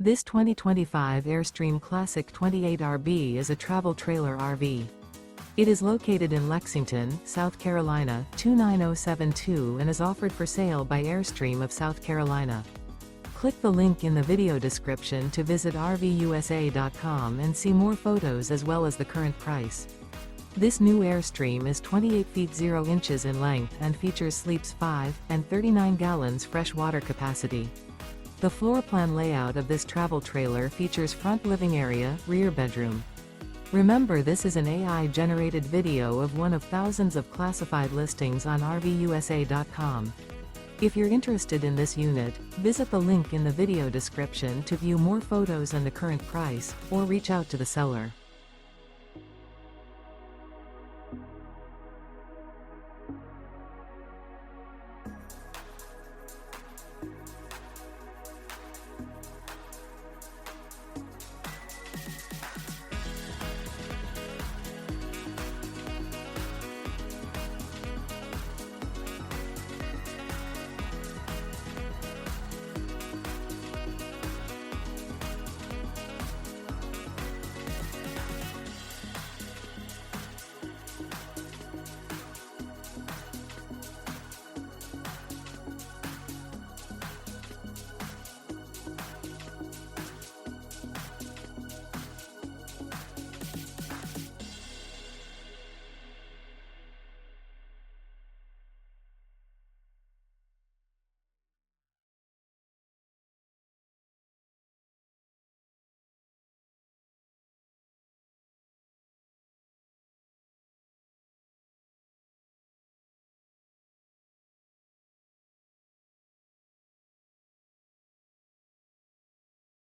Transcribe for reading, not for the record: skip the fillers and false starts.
This 2025 Airstream Classic 28RB is a travel trailer RV. It is located in Lexington, South Carolina, 29072 and is offered for sale by Airstream of South Carolina. Click the link in the video description to visit RVUSA.com and see more photos as well as the current price. This new Airstream is 28 feet 0 inches in length and features sleeps 5 and 39 gallons fresh water capacity. The floor plan layout of this travel trailer features front living area, rear bedroom. Remember, this is an AI-generated video of one of thousands of classified listings on RVUSA.com. If you're interested in this unit, visit the link in the video description to view more photos and the current price, or reach out to the seller.